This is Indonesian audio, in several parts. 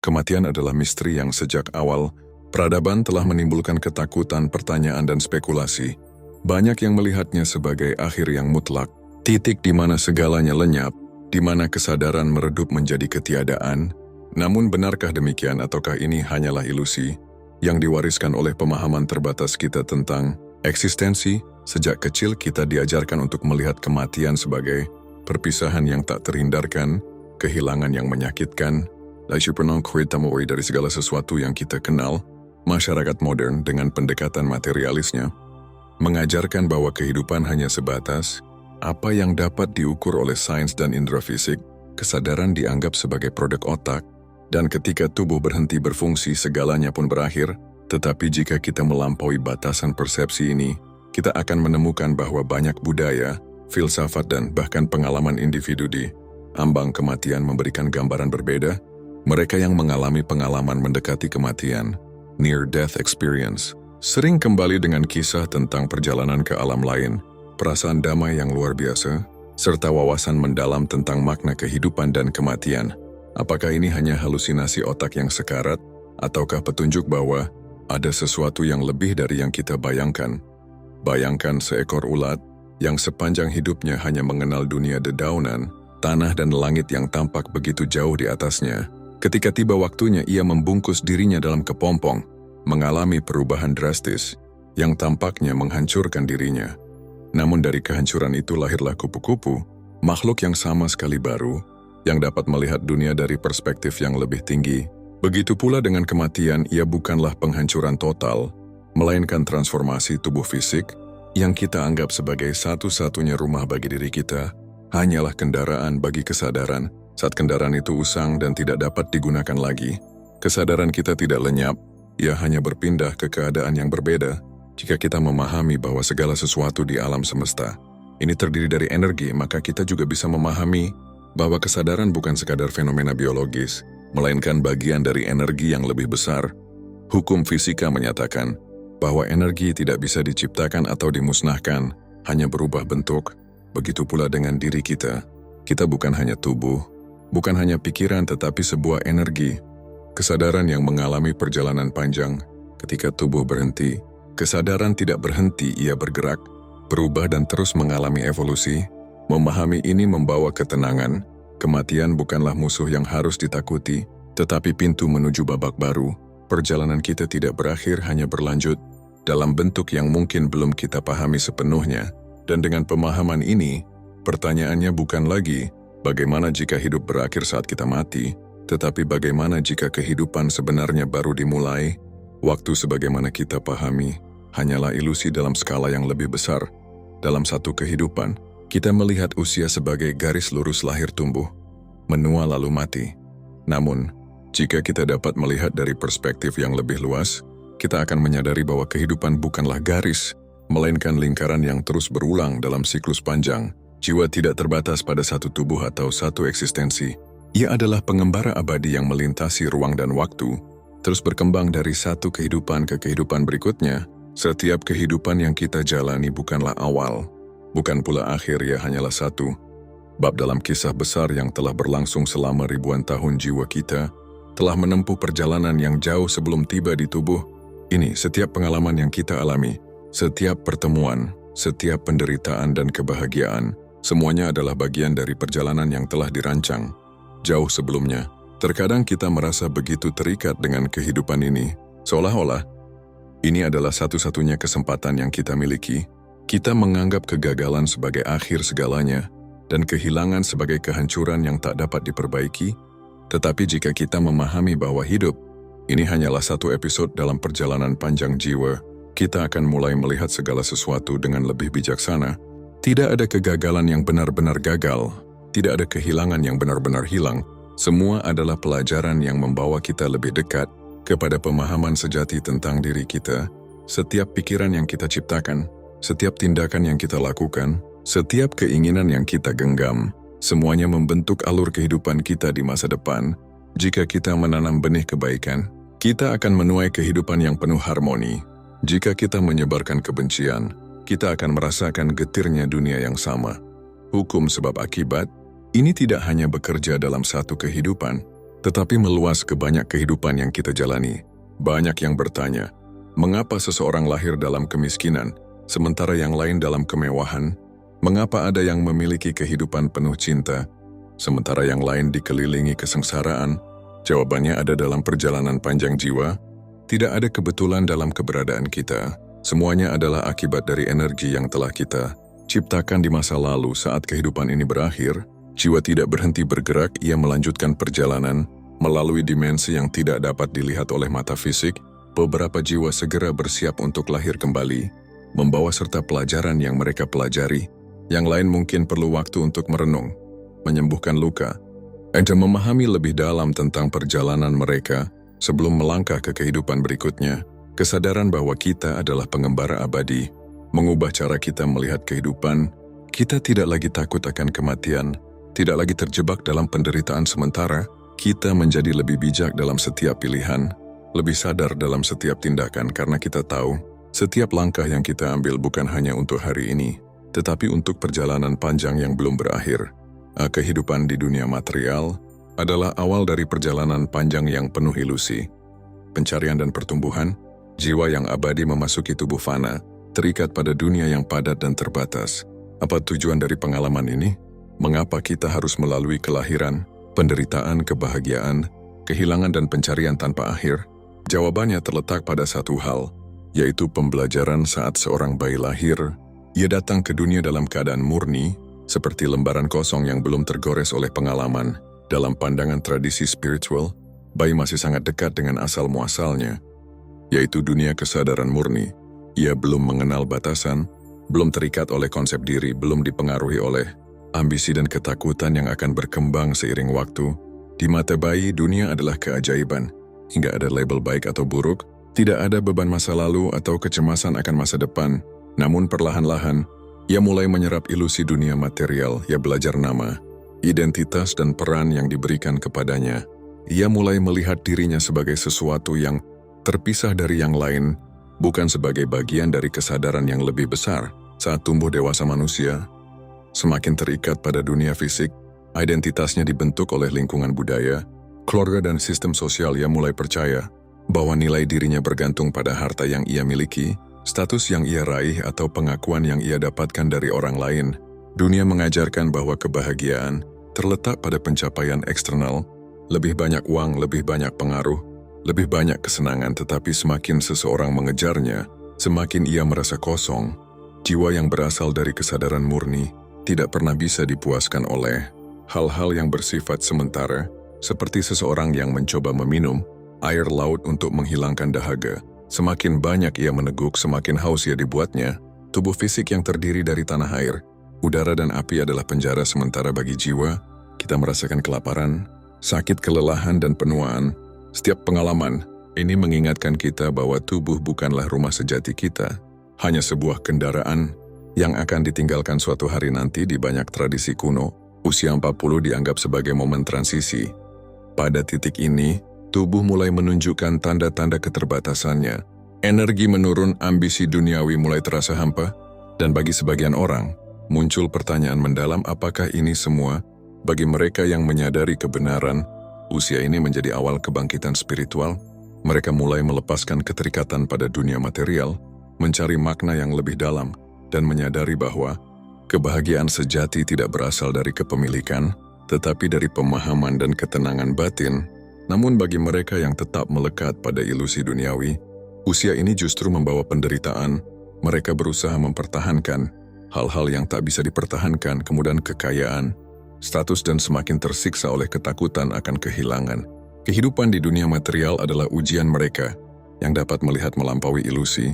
Kematian adalah misteri yang sejak awal peradaban telah menimbulkan ketakutan, pertanyaan, dan spekulasi. Banyak yang melihatnya sebagai akhir yang mutlak, titik di mana segalanya lenyap, di mana kesadaran meredup menjadi ketiadaan. Namun benarkah demikian ataukah ini hanyalah ilusi yang diwariskan oleh pemahaman terbatas kita tentang eksistensi? Sejak kecil kita diajarkan untuk melihat kematian sebagai perpisahan yang tak terhindarkan, kehilangan yang menyakitkan. Dari segala sesuatu yang kita kenal, masyarakat modern dengan pendekatan materialisnya mengajarkan bahwa kehidupan hanya sebatas apa yang dapat diukur oleh sains dan indera fisik. Kesadaran dianggap sebagai produk otak, dan ketika tubuh berhenti berfungsi, segalanya pun berakhir. Tetapi jika kita melampaui batasan persepsi ini, kita akan menemukan bahwa banyak budaya, filsafat, dan bahkan pengalaman individu di ambang kematian memberikan gambaran berbeda. Mereka yang mengalami pengalaman mendekati kematian, near-death experience, sering kembali dengan kisah tentang perjalanan ke alam lain, perasaan damai yang luar biasa, serta wawasan mendalam tentang makna kehidupan dan kematian. Apakah ini hanya halusinasi otak yang sekarat, ataukah petunjuk bahwa ada sesuatu yang lebih dari yang kita bayangkan? Bayangkan seekor ulat yang sepanjang hidupnya hanya mengenal dunia dedaunan, tanah dan langit yang tampak begitu jauh di atasnya. Ketika tiba waktunya, ia membungkus dirinya dalam kepompong, mengalami perubahan drastis yang tampaknya menghancurkan dirinya. Namun dari kehancuran itu lahirlah kupu-kupu, makhluk yang sama sekali baru, yang dapat melihat dunia dari perspektif yang lebih tinggi. Begitu pula dengan kematian, ia bukanlah penghancuran total, melainkan transformasi tubuh fisik yang kita anggap sebagai satu-satunya rumah bagi diri kita, hanyalah kendaraan bagi kesadaran. Saat kendaraan itu usang dan tidak dapat digunakan lagi, kesadaran kita tidak lenyap, ia hanya berpindah ke keadaan yang berbeda. Jika kita memahami bahwa segala sesuatu di alam semesta ini terdiri dari energi, maka kita juga bisa memahami bahwa kesadaran bukan sekadar fenomena biologis, melainkan bagian dari energi yang lebih besar. Hukum fisika menyatakan bahwa energi tidak bisa diciptakan atau dimusnahkan, hanya berubah bentuk. Begitu pula dengan diri kita. Kita bukan hanya tubuh, bukan hanya pikiran, tetapi sebuah energi. Kesadaran yang mengalami perjalanan panjang. Ketika tubuh berhenti, kesadaran tidak berhenti, ia bergerak, berubah dan terus mengalami evolusi. Memahami ini membawa ketenangan. Kematian bukanlah musuh yang harus ditakuti, tetapi pintu menuju babak baru. Perjalanan kita tidak berakhir, hanya berlanjut dalam bentuk yang mungkin belum kita pahami sepenuhnya. Dan dengan pemahaman ini, pertanyaannya bukan lagi bagaimana jika hidup berakhir saat kita mati, tetapi bagaimana jika kehidupan sebenarnya baru dimulai. Waktu sebagaimana kita pahami hanyalah ilusi dalam skala yang lebih besar. Dalam satu kehidupan, kita melihat usia sebagai garis lurus lahir tumbuh, menua lalu mati. Namun, jika kita dapat melihat dari perspektif yang lebih luas, kita akan menyadari bahwa kehidupan bukanlah garis, melainkan lingkaran yang terus berulang dalam siklus panjang. Jiwa tidak terbatas pada satu tubuh atau satu eksistensi. Ia adalah pengembara abadi yang melintasi ruang dan waktu, terus berkembang dari satu kehidupan ke kehidupan berikutnya. Setiap kehidupan yang kita jalani bukanlah awal, bukan pula akhir, ia hanyalah satu bab dalam kisah besar yang telah berlangsung selama ribuan tahun. Jiwa kita telah menempuh perjalanan yang jauh sebelum tiba di tubuh ini. Setiap pengalaman yang kita alami, setiap pertemuan, setiap penderitaan dan kebahagiaan, semuanya adalah bagian dari perjalanan yang telah dirancang jauh sebelumnya. Terkadang kita merasa begitu terikat dengan kehidupan ini, seolah-olah ini adalah satu-satunya kesempatan yang kita miliki. Kita menganggap kegagalan sebagai akhir segalanya, dan kehilangan sebagai kehancuran yang tak dapat diperbaiki. Tetapi jika kita memahami bahwa hidup ini hanyalah satu episode dalam perjalanan panjang jiwa, kita akan mulai melihat segala sesuatu dengan lebih bijaksana. Tidak ada kegagalan yang benar-benar gagal, tidak ada kehilangan yang benar-benar hilang. Semua adalah pelajaran yang membawa kita lebih dekat kepada pemahaman sejati tentang diri kita. Setiap pikiran yang kita ciptakan, setiap tindakan yang kita lakukan, setiap keinginan yang kita genggam, semuanya membentuk alur kehidupan kita di masa depan. Jika kita menanam benih kebaikan, kita akan menuai kehidupan yang penuh harmoni. Jika kita menyebarkan kebencian, kita akan merasakan getirnya dunia yang sama. Hukum sebab akibat ini tidak hanya bekerja dalam satu kehidupan, tetapi meluas ke banyak kehidupan yang kita jalani. Banyak yang bertanya, mengapa seseorang lahir dalam kemiskinan, sementara yang lain dalam kemewahan? Mengapa ada yang memiliki kehidupan penuh cinta, sementara yang lain dikelilingi kesengsaraan? Jawabannya ada dalam perjalanan panjang jiwa. Tidak ada kebetulan dalam keberadaan kita. Semuanya adalah akibat dari energi yang telah kita ciptakan di masa lalu. Saat kehidupan ini berakhir, jiwa tidak berhenti bergerak, ia melanjutkan perjalanan melalui dimensi yang tidak dapat dilihat oleh mata fisik. Beberapa jiwa segera bersiap untuk lahir kembali, membawa serta pelajaran yang mereka pelajari. Yang lain mungkin perlu waktu untuk merenung, menyembuhkan luka, dan memahami lebih dalam tentang perjalanan mereka sebelum melangkah ke kehidupan berikutnya. Kesadaran bahwa kita adalah pengembara abadi, mengubah cara kita melihat kehidupan. Kita tidak lagi takut akan kematian, tidak lagi terjebak dalam penderitaan sementara. Kita menjadi lebih bijak dalam setiap pilihan, lebih sadar dalam setiap tindakan karena kita tahu setiap langkah yang kita ambil bukan hanya untuk hari ini, tetapi untuk perjalanan panjang yang belum berakhir. Kehidupan di dunia material adalah awal dari perjalanan panjang yang penuh ilusi. Pencarian dan pertumbuhan, jiwa yang abadi memasuki tubuh fana, terikat pada dunia yang padat dan terbatas. Apa tujuan dari pengalaman ini? Mengapa kita harus melalui kelahiran, penderitaan, kebahagiaan, kehilangan dan pencarian tanpa akhir? Jawabannya terletak pada satu hal, yaitu pembelajaran. Saat seorang bayi lahir, ia datang ke dunia dalam keadaan murni, seperti lembaran kosong yang belum tergores oleh pengalaman. Dalam pandangan tradisi spiritual, bayi masih sangat dekat dengan asal-muasalnya, yaitu dunia kesadaran murni. Ia belum mengenal batasan, belum terikat oleh konsep diri, belum dipengaruhi oleh ambisi dan ketakutan yang akan berkembang seiring waktu. Di mata bayi, dunia adalah keajaiban. Hingga ada label baik atau buruk, tidak ada beban masa lalu atau kecemasan akan masa depan. Namun perlahan-lahan, ia mulai menyerap ilusi dunia material. Ia belajar nama, identitas dan peran yang diberikan kepadanya. Ia mulai melihat dirinya sebagai sesuatu yang terpisah dari yang lain, bukan sebagai bagian dari kesadaran yang lebih besar. Saat tumbuh dewasa, manusia semakin terikat pada dunia fisik. Identitasnya dibentuk oleh lingkungan budaya, keluarga dan sistem sosial. Ia mulai percaya bahwa nilai dirinya bergantung pada harta yang ia miliki, status yang ia raih atau pengakuan yang ia dapatkan dari orang lain. Dunia mengajarkan bahwa kebahagiaan terletak pada pencapaian eksternal, lebih banyak uang, lebih banyak pengaruh, lebih banyak kesenangan. Tetapi semakin seseorang mengejarnya, semakin ia merasa kosong. Jiwa yang berasal dari kesadaran murni tidak pernah bisa dipuaskan oleh hal-hal yang bersifat sementara, seperti seseorang yang mencoba meminum air laut untuk menghilangkan dahaga. Semakin banyak ia meneguk, semakin haus ia dibuatnya. Tubuh fisik yang terdiri dari tanah air, udara dan api adalah penjara sementara bagi jiwa. Kita merasakan kelaparan, sakit, kelelahan, dan penuaan. Setiap pengalaman ini mengingatkan kita bahwa tubuh bukanlah rumah sejati kita, hanya sebuah kendaraan yang akan ditinggalkan suatu hari nanti. Di banyak tradisi kuno, usia 40 dianggap sebagai momen transisi. Pada titik ini, tubuh mulai menunjukkan tanda-tanda keterbatasannya. Energi menurun, ambisi duniawi mulai terasa hampa, dan bagi sebagian orang, muncul pertanyaan mendalam, apakah ini semua? Bagi mereka yang menyadari kebenaran, usia ini menjadi awal kebangkitan spiritual. Mereka mulai melepaskan keterikatan pada dunia material, mencari makna yang lebih dalam, dan menyadari bahwa kebahagiaan sejati tidak berasal dari kepemilikan, tetapi dari pemahaman dan ketenangan batin. Namun bagi mereka yang tetap melekat pada ilusi duniawi, usia ini justru membawa penderitaan. Mereka berusaha mempertahankan hal-hal yang tak bisa dipertahankan, kemudian kekayaan, status, dan semakin tersiksa oleh ketakutan akan kehilangan. Kehidupan di dunia material adalah ujian mereka yang dapat melihat melampaui ilusi.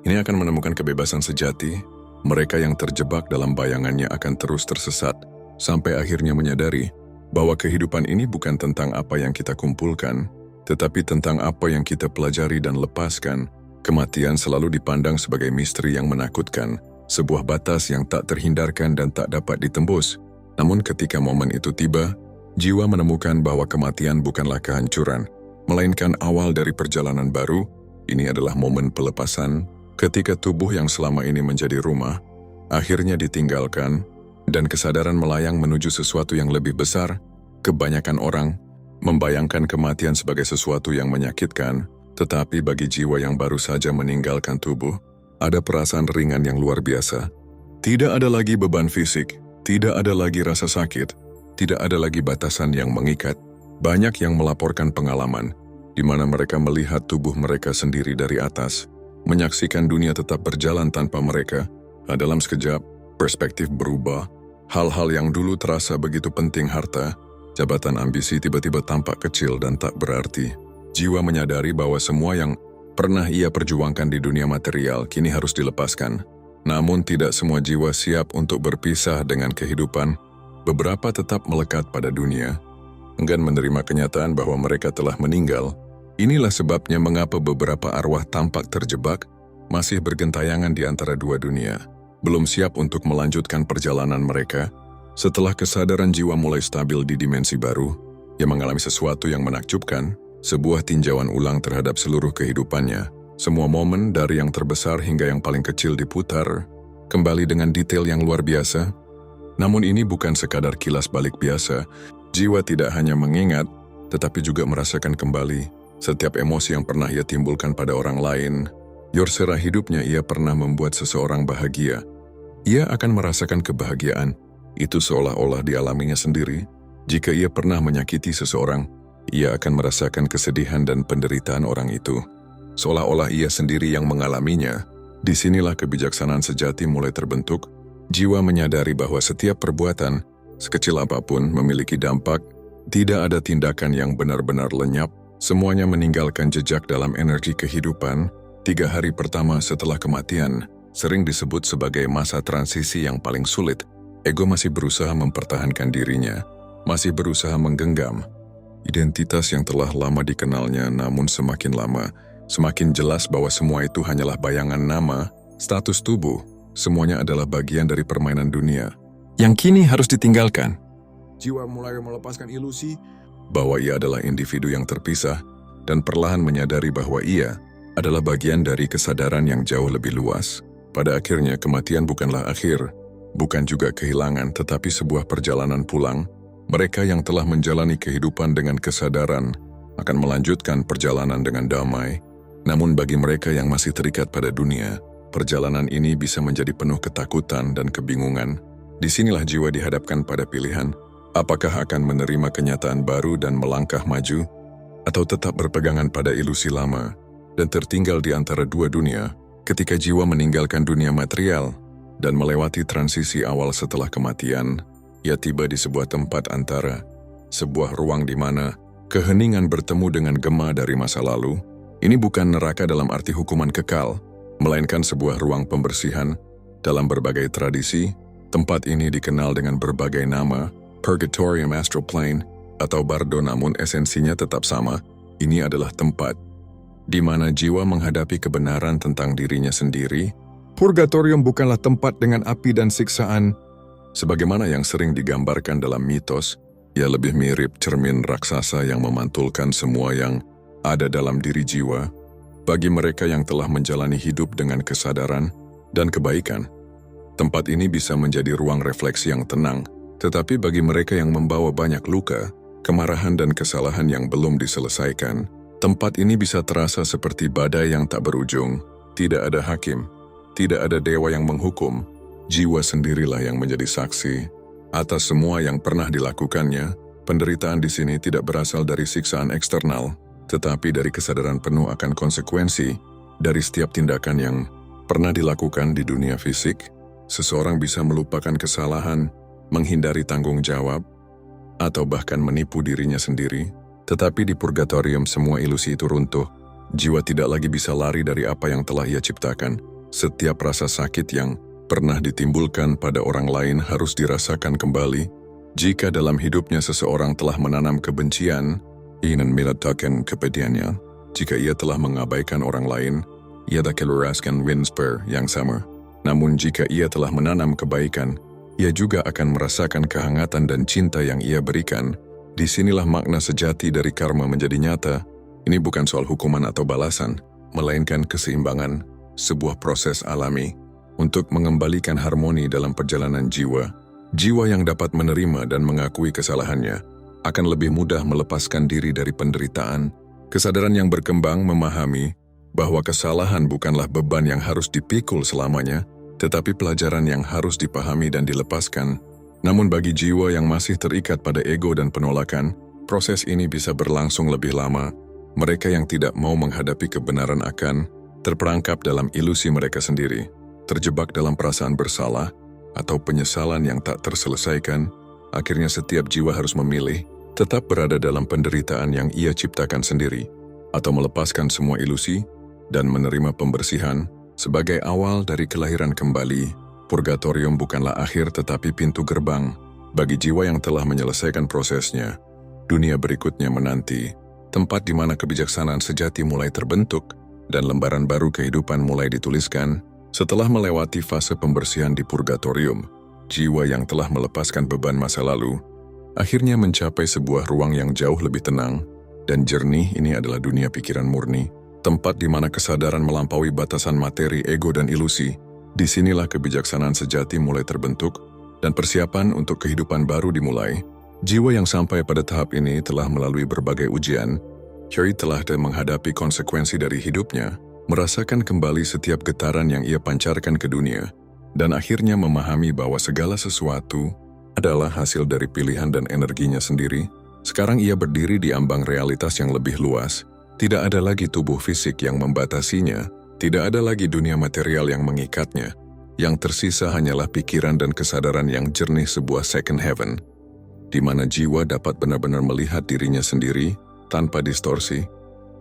Ini akan menemukan kebebasan sejati. Mereka yang terjebak dalam bayangannya akan terus tersesat, sampai akhirnya menyadari bahwa kehidupan ini bukan tentang apa yang kita kumpulkan, tetapi tentang apa yang kita pelajari dan lepaskan. Kematian selalu dipandang sebagai misteri yang menakutkan, sebuah batas yang tak terhindarkan dan tak dapat ditembus. Namun ketika momen itu tiba, jiwa menemukan bahwa kematian bukanlah kehancuran, melainkan awal dari perjalanan baru. Ini adalah momen pelepasan, ketika tubuh yang selama ini menjadi rumah, akhirnya ditinggalkan, dan kesadaran melayang menuju sesuatu yang lebih besar. Kebanyakan orang membayangkan kematian sebagai sesuatu yang menyakitkan, tetapi bagi jiwa yang baru saja meninggalkan tubuh, ada perasaan ringan yang luar biasa. Tidak ada lagi beban fisik, tidak ada lagi rasa sakit, tidak ada lagi batasan yang mengikat. Banyak yang melaporkan pengalaman, di mana mereka melihat tubuh mereka sendiri dari atas, menyaksikan dunia tetap berjalan tanpa mereka. Dalam sekejap, perspektif berubah. Hal-hal yang dulu terasa begitu penting, harta, jabatan, ambisi, tiba-tiba tampak kecil dan tak berarti. Jiwa menyadari bahwa semua yang pernah ia perjuangkan di dunia material kini harus dilepaskan. Namun tidak semua jiwa siap untuk berpisah dengan kehidupan. Beberapa tetap melekat pada dunia, enggan menerima kenyataan bahwa mereka telah meninggal. Inilah sebabnya mengapa beberapa arwah tampak terjebak, masih bergentayangan di antara dua dunia, belum siap untuk melanjutkan perjalanan mereka. Setelah kesadaran jiwa mulai stabil di dimensi baru, ia mengalami sesuatu yang menakjubkan, sebuah tinjauan ulang terhadap seluruh kehidupannya. Semua momen dari yang terbesar hingga yang paling kecil diputar, kembali dengan detail yang luar biasa. Namun ini bukan sekadar kilas balik biasa. Jiwa tidak hanya mengingat, tetapi juga merasakan kembali setiap emosi yang pernah ia timbulkan pada orang lain. Yorsera hidupnya ia pernah membuat seseorang bahagia. Ia akan merasakan kebahagiaan. Itu seolah-olah dialaminya sendiri. Jika ia pernah menyakiti seseorang, ia akan merasakan kesedihan dan penderitaan orang itu. Seolah-olah ia sendiri yang mengalaminya. Disinilah kebijaksanaan sejati mulai terbentuk. Jiwa menyadari bahwa setiap perbuatan, sekecil apapun, memiliki dampak. Tidak ada tindakan yang benar-benar lenyap. Semuanya meninggalkan jejak dalam energi kehidupan. 3 hari pertama setelah kematian sering disebut sebagai masa transisi yang paling sulit. Ego masih berusaha mempertahankan dirinya, masih berusaha menggenggam identitas yang telah lama dikenalnya, namun semakin lama, semakin jelas bahwa semua itu hanyalah bayangan nama, status tubuh. Semuanya adalah bagian dari permainan dunia yang kini harus ditinggalkan. Jiwa mulai melepaskan ilusi bahwa ia adalah individu yang terpisah dan perlahan menyadari bahwa ia adalah bagian dari kesadaran yang jauh lebih luas. Pada akhirnya, kematian bukanlah akhir, bukan juga kehilangan, tetapi sebuah perjalanan pulang. Mereka yang telah menjalani kehidupan dengan kesadaran akan melanjutkan perjalanan dengan damai. Namun bagi mereka yang masih terikat pada dunia, perjalanan ini bisa menjadi penuh ketakutan dan kebingungan. Disinilah jiwa dihadapkan pada pilihan, apakah akan menerima kenyataan baru dan melangkah maju, atau tetap berpegangan pada ilusi lama dan tertinggal di antara dua dunia. Ketika jiwa meninggalkan dunia material dan melewati transisi awal setelah kematian, ia tiba di sebuah tempat antara, sebuah ruang di mana keheningan bertemu dengan gema dari masa lalu. Ini bukan neraka dalam arti hukuman kekal, melainkan sebuah ruang pembersihan. Dalam berbagai tradisi, tempat ini dikenal dengan berbagai nama, Purgatorium, Astral Plane, atau Bardo, namun esensinya tetap sama. Ini adalah tempat di mana jiwa menghadapi kebenaran tentang dirinya sendiri. Purgatorium bukanlah tempat dengan api dan siksaan, sebagaimana yang sering digambarkan dalam mitos. Ia lebih mirip cermin raksasa yang memantulkan semua yang ada dalam diri jiwa. Bagi mereka yang telah menjalani hidup dengan kesadaran dan kebaikan, tempat ini bisa menjadi ruang refleksi yang tenang. Tetapi bagi mereka yang membawa banyak luka, kemarahan dan kesalahan yang belum diselesaikan, tempat ini bisa terasa seperti badai yang tak berujung. Tidak ada hakim, tidak ada dewa yang menghukum. Jiwa sendirilah yang menjadi saksi atas semua yang pernah dilakukannya. Penderitaan di sini tidak berasal dari siksaan eksternal, tetapi dari kesadaran penuh akan konsekuensi dari setiap tindakan yang pernah dilakukan di dunia fisik. Seseorang bisa melupakan kesalahan, menghindari tanggung jawab, atau bahkan menipu dirinya sendiri. Tetapi di purgatorium semua ilusi itu runtuh. Jiwa tidak lagi bisa lari dari apa yang telah ia ciptakan. Setiap rasa sakit yang pernah ditimbulkan pada orang lain harus dirasakan kembali. Jika dalam hidupnya seseorang telah menanam kebencian, ingin meletakkan kepadanya. Jika ia telah mengabaikan orang lain, ia akan merasakan winsper yang sama. Namun jika ia telah menanam kebaikan, ia juga akan merasakan kehangatan dan cinta yang ia berikan. Disinilah makna sejati dari karma menjadi nyata. Ini bukan soal hukuman atau balasan, melainkan keseimbangan, sebuah proses alami untuk mengembalikan harmoni dalam perjalanan jiwa. Jiwa yang dapat menerima dan mengakui kesalahannya akan lebih mudah melepaskan diri dari penderitaan. Kesadaran yang berkembang memahami bahwa kesalahan bukanlah beban yang harus dipikul selamanya, tetapi pelajaran yang harus dipahami dan dilepaskan. Namun bagi jiwa yang masih terikat pada ego dan penolakan, proses ini bisa berlangsung lebih lama. Mereka yang tidak mau menghadapi kebenaran akan terperangkap dalam ilusi mereka sendiri, terjebak dalam perasaan bersalah atau penyesalan yang tak terselesaikan. Akhirnya setiap jiwa harus memilih tetap berada dalam penderitaan yang ia ciptakan sendiri, atau melepaskan semua ilusi dan menerima pembersihan sebagai awal dari kelahiran kembali. Purgatorium bukanlah akhir tetapi pintu gerbang bagi jiwa yang telah menyelesaikan prosesnya. Dunia berikutnya menanti, tempat di mana kebijaksanaan sejati mulai terbentuk dan lembaran baru kehidupan mulai dituliskan. Setelah melewati fase pembersihan di purgatorium, jiwa yang telah melepaskan beban masa lalu akhirnya mencapai sebuah ruang yang jauh lebih tenang dan jernih. Ini adalah dunia pikiran murni, tempat di mana kesadaran melampaui batasan materi, ego, dan ilusi. Disinilah kebijaksanaan sejati mulai terbentuk dan persiapan untuk kehidupan baru dimulai. Jiwa yang sampai pada tahap ini telah melalui berbagai ujian. Yoi telah menghadapi konsekuensi dari hidupnya, merasakan kembali setiap getaran yang ia pancarkan ke dunia, dan akhirnya memahami bahwa segala sesuatu adalah hasil dari pilihan dan energinya sendiri. Sekarang ia berdiri di ambang realitas yang lebih luas. Tidak ada lagi tubuh fisik yang membatasinya, tidak ada lagi dunia material yang mengikatnya. Yang tersisa hanyalah pikiran dan kesadaran yang jernih, sebuah second heaven, di mana jiwa dapat benar-benar melihat dirinya sendiri tanpa distorsi.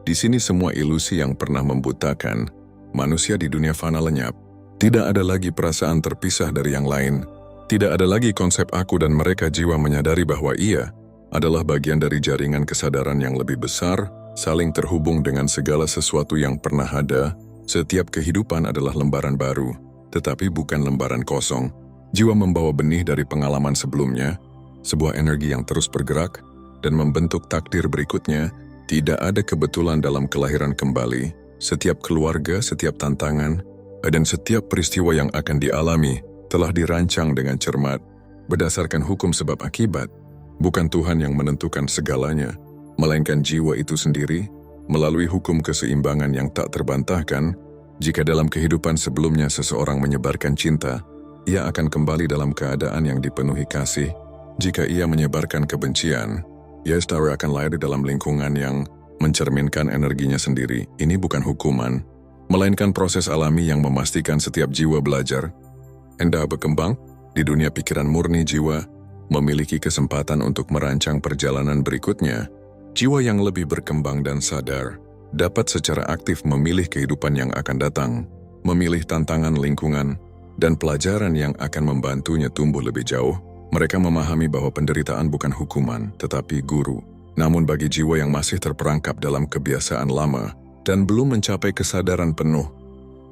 Di sini semua ilusi yang pernah membutakan manusia di dunia fana lenyap. Tidak ada lagi perasaan terpisah dari yang lain. Tidak ada lagi konsep aku dan mereka. Jiwa menyadari bahwa ia adalah bagian dari jaringan kesadaran yang lebih besar, saling terhubung dengan segala sesuatu yang pernah ada. Setiap kehidupan adalah lembaran baru, tetapi bukan lembaran kosong. Jiwa membawa benih dari pengalaman sebelumnya, sebuah energi yang terus bergerak dan membentuk takdir berikutnya. Tidak ada kebetulan dalam kelahiran kembali. Setiap keluarga, setiap tantangan, dan setiap peristiwa yang akan dialami telah dirancang dengan cermat, berdasarkan hukum sebab akibat. Bukan Tuhan yang menentukan segalanya, melainkan jiwa itu sendiri, melalui hukum keseimbangan yang tak terbantahkan. Jika dalam kehidupan sebelumnya seseorang menyebarkan cinta, ia akan kembali dalam keadaan yang dipenuhi kasih. Jika ia menyebarkan kebencian, ia akan lahir dalam lingkungan yang mencerminkan energinya sendiri. Ini bukan hukuman, melainkan proses alami yang memastikan setiap jiwa belajar. Anda berkembang di dunia pikiran murni. Jiwa memiliki kesempatan untuk merancang perjalanan berikutnya. Jiwa yang lebih berkembang dan sadar dapat secara aktif memilih kehidupan yang akan datang, memilih tantangan lingkungan, dan pelajaran yang akan membantunya tumbuh lebih jauh. Mereka memahami bahwa penderitaan bukan hukuman, tetapi guru. Namun bagi jiwa yang masih terperangkap dalam kebiasaan lama dan belum mencapai kesadaran penuh,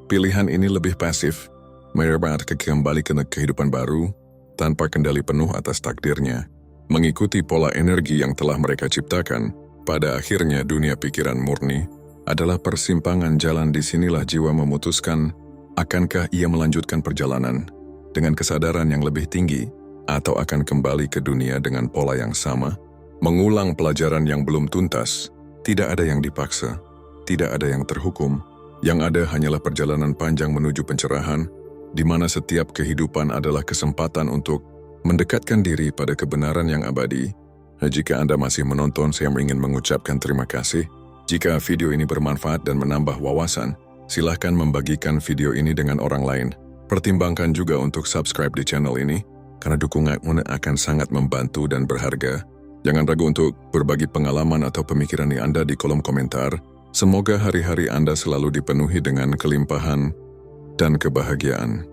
pilihan ini lebih pasif. Mereka kembali ke kehidupan baru tanpa kendali penuh atas takdirnya, mengikuti pola energi yang telah mereka ciptakan. Pada akhirnya dunia pikiran murni adalah persimpangan jalan. Disinilah jiwa memutuskan akankah ia melanjutkan perjalanan dengan kesadaran yang lebih tinggi, atau akan kembali ke dunia dengan pola yang sama, mengulang pelajaran yang belum tuntas. Tidak ada yang dipaksa, tidak ada yang terhukum. Yang ada hanyalah perjalanan panjang menuju pencerahan, di mana setiap kehidupan adalah kesempatan untuk mendekatkan diri pada kebenaran yang abadi. Jika Anda masih menonton, saya ingin mengucapkan terima kasih. Jika video ini bermanfaat dan menambah wawasan, silahkan membagikan video ini dengan orang lain. Pertimbangkan juga untuk subscribe di channel ini, karena dukunganmu akan sangat membantu dan berharga. Jangan ragu untuk berbagi pengalaman atau pemikiran Anda di kolom komentar. Semoga hari-hari Anda selalu dipenuhi dengan kelimpahan dan kebahagiaan.